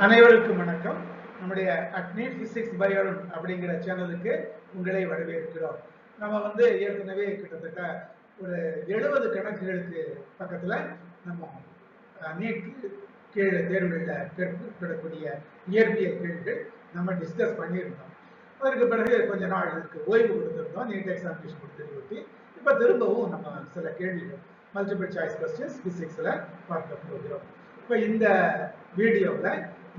அனைவருக்கும் வணக்கம். நம்முடைய அட்னீட் பிசிக்ஸ் பை அருண் அப்படிங்கிற சேனலுக்கு உங்களை வரவேற்கிறோம். நம்ம ஏற்கனவே கிட்டத்தட்ட ஒரு 70 கணக்குகளுக்கு பக்கத்துல நம்ம நீட்க்கு கீழே தேர்வுகளில் கேட்கப்படக்கூடிய இயற்பியல் கேள்விகள் நம்ம டிஸ்கஸ் பண்ணியிருந்தோம். அதற்கு பிறகு கொஞ்ச நாள் இதுக்கு ஓய்வு கொடுத்துருந்தோம், நீட் எக்ஸாமினேஷன் கொடுத்து. இப்போ திரும்பவும் நம்ம சில கேள்விகள் மல்டிபிள் சாய்ஸ் கொஸ்டின்ஸ் பிசிக்ஸ்ல பார்க்க போகிறோம். இப்போ இந்த வீடியோவில்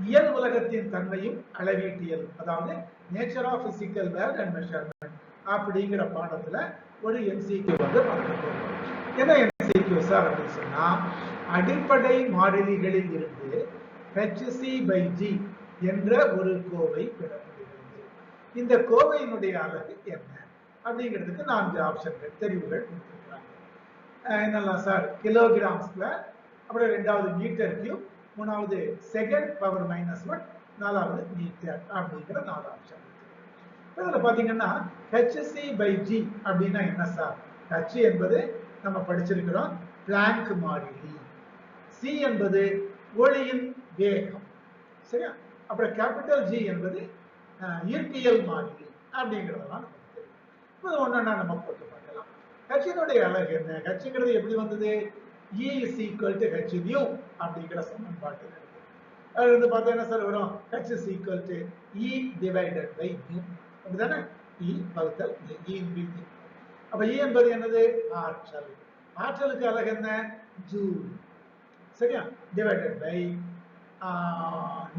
இயல் உலகத்தின் தன்மையும் அளவீட்டியல், அதாவது nature of physical world and measurement அப்படிங்கிற பாடத்துல ஒரு எம்சிக்யூ பார்க்க போகிறோம். என்ன எம்சிக்யூ சார் அப்படின்னு சொன்னா, அடிப்படை மாறிலிகளில் இருந்து hc/g என்ற ஒரு கோவை பெறப்படுகிறது. இந்த கோவையினுடைய அலகு என்ன அப்படிங்கிறதுக்கு 4 ஆப்ஷன்கள் தெரிவுகள் கொடுத்திருக்கிறாங்க. என்னெல்லாம் சார்? கிலோகிராம் ஸ்கொயர், அப்புறம் 2வது மீட்டர் கியூப், 3வது செகண்ட் பவர் -1, 4வது மீட்டர் அப்படிங்கிற 4 ஆப்ஷன். இதில் பார்த்தீங்கன்னா hc/g அப்படின்னா என்ன சார்? h என்பது நம்ம படிச்சிருக்கிறோம் பிளாங்க் மாறிலி, c என்பது ஒளியின் வேகம், சரியா? அப்புறம் கேபிட்டல் G என்பது இயற்பியல் மாறிலி அப்படிங்கிறதெல்லாம் நமக்கு தெரியும். இப்போ ஒன்னொன்னா நம்ம போட்டு பார்க்கலாம். ஹச்சினுடைய அலகு என்ன? ஹச்சுங்கிறது எப்படி வந்தது? E is equal to h nu அப்படிங்கிற சமன்பாடு இருக்கு. அது பார்த்தா என்ன சார் வரும்? h is equal to E divided by nu, அப்படிதானே? E வகுத்தல் E இன்பில் E. அப்ப E என்பது என்னது? ஆற்றல். ஆற்றலுக்கு அலகு என்ன? ஜூல், சரியா? டிவைடட் பை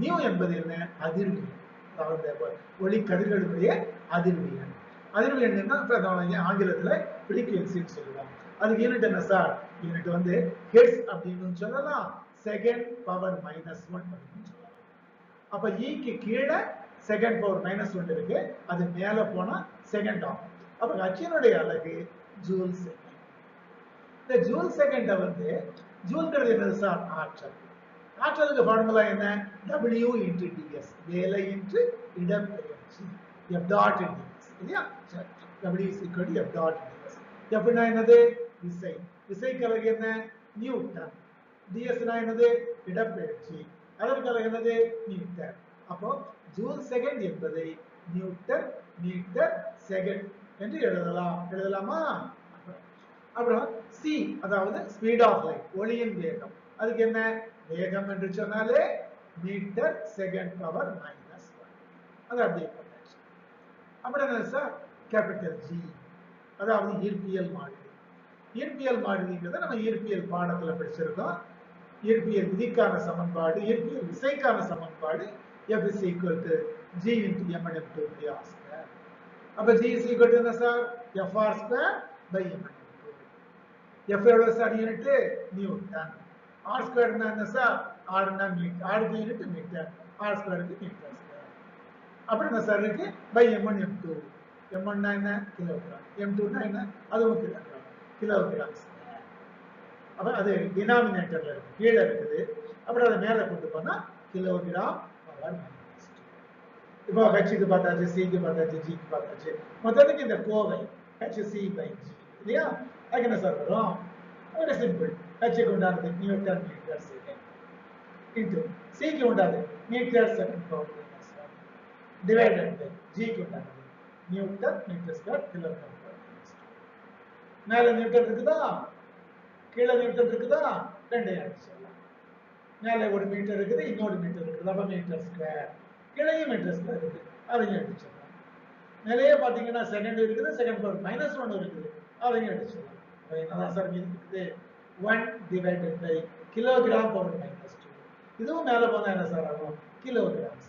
நியூ என்பது என்ன? அதிர்வெண், அதாவது ஒளி கதிர்களுடைய அதிர்வெண். அதிர்வெண் என்ன ஆங்கிலத்துல ஃப்ரீக்வென்சின்னு சொல்லுவாங்க. அதுக்கு யூனிட் என்ன சார்? யூனிட் ஹெர்ட்ஸ் அப்படின்னு சொல்லலாம், செகண்ட் பவர் -1 அப்படின்னு சொல்லலாம். அப்ப ஈக்கு கீழே செகண்ட் பவர் -1 இருக்கு, அது மேல போனா செகண்ட் ஆகும். அப்ப ஹச்சினுடைய அலகு ஜூல் செகண்ட். இந்த ஜூல் செகண்ட ஜூல்ங்கிறது என்னது சார்? ஆற்றல். ஆற்றலுக்கு ஃபார்முலா என்ன? W into ds, வேலை into இடப்பெயர்ச்சி, F dot ds, இல்லையா? W is equal to F dot ds. F னா என்னது? விசை. விசைக்கு அலகு என்ன? நியூட்டன். ds னா என்னது? இடப்பெயர்ச்சி. அதற்கு அலகு என்னது? மீட்டர். அப்போ ஜூல் செகண்ட் என்பதை நியூட்டன் மீட்டர் செகண்ட் என்று எழுதலாமா? அப்புறம் c, அதாவது ஸ்பீட் ஆஃப் லைட், ஒளியின் வேகம். அதுக்கு என்ன? வேகம் என்று சொன்னாலே மீட்டர் செகண்ட் பவர் -1. அது அப்படியே போட்டாச்சு. அப்புறம் என்ன சார்? கேபிட்டல் G, அதாவது இயற்பியல் மாறிலி. இயற்பியல் மாறிலிங்கிறத நம்ம இயற்பியல் பாடத்துல படிச்சிருக்கோம். இயற்பியல் விதிக்கான சமன்பாடு, இயற்பியல் விசைக்கான சமன்பாடு F is equal to G into m/m2 r². அப்ப G is equal to என்ன sir? Fr² by m/m2. F எவ்வளவு சார்? Unit Newton. r² என்ன சார்? r னா மீட்டர், r க்கு யூனிட் மீட்டர், r² க்கு மீட்டர் ஸ்கொயர். அப்புறம் என்ன சார் இருக்கு? by m/m2. m1 னா என்ன? கிலோகிராம். m2 னா என்ன? அதுவும் கிலோகிராம், கிலோகிராம் ஸ்கொயர். அப்ப அது டினாமினேட்டர்ல இருக்கு, கீழே இருக்குது. அப்புறம் அதை மேல கொண்டு போனா கிலோகிராம் பவர் -2. இப்போ ஹச்சுக்கு பார்த்தாச்சு, சிக்கு பார்த்தாச்சு, ஜிக்கு பார்த்தாச்சு. மொத்தத்துக்கு இந்த கோவை hc/g, இல்லையா? அதுக்கு என்ன சார் வரும்? Very simple. ஹச்சுக்கு உண்டானது நியூட்டன் மீட்டர் செகண்ட் இன்டு சிக்கு உண்டானது metre second power -1 divided by ஜிக்கு உண்டானது Newton metre square kilogram power -2. மேல நியூட்டன் இருக்குதா, கீழே நியூட்டன் இருக்குதா? ரெண்டையும் அடிச்சிடலாம். மேல ஒரு மீட்டர் இருக்குது, இன்னொரு மீட்டர் இருக்குது, அப்ப மீட்டர் ஸ்கொயர். கீழேயும் மீட்டர் ஸ்கொயர் இருக்கு, அதையும் அடிச்சிடலாம். மேலேயே பாத்தீங்கன்னா செகண்ட் இருக்குது, செகண்ட் பவர் -1 இருக்குது, அதையும் அடிச்சிடலாம். என்னதான் சார் இருக்குது? 1 divided by கிலோகிராம் பவர் -2. இதுவும் மேல போனா என்ன சார் ஆகும்? கிலோகிராம்.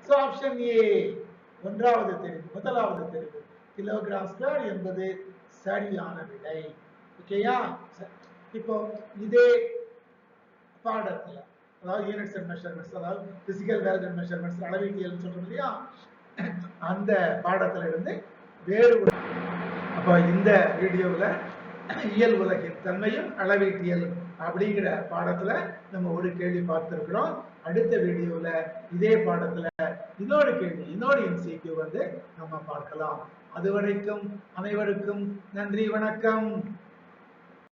சோ ஆப்ஷன் ஏ ஒன்றாவது தெரிவு, முதலாவது தெரிவு கிலோகிராம் ஸ்கொயர் என்பது சரியான விடை. ஓகேயா? இப்போ இதே பாடத்துல, அதாவது யூனிட்ஸ் அண்ட் மெஷர்மெண்ட்ஸ், அதாவது பிசிக்கல் வேல்யூ அண்ட் மெஷர்மெண்ட்ஸ், அளவீட்டியல் சொல்றோம் இல்லையா, அந்த பாடத்துல இருந்து வேறு. அப்ப இந்த வீடியோவில் இயல் உலகின் தன்மையும் அளவீட்டியலும் அப்படிங்கிற பாடத்துல நம்ம ஒரு கேள்வி பார்த்திருக்கிறோம். அடுத்த வீடியோல இதே பாடத்துல இன்னொரு கேள்வி, இன்னொரு எம்சிக்யூ நம்ம பார்க்கலாம். அதுவரைக்கும் அனைவருக்கும் நன்றி, வணக்கம்.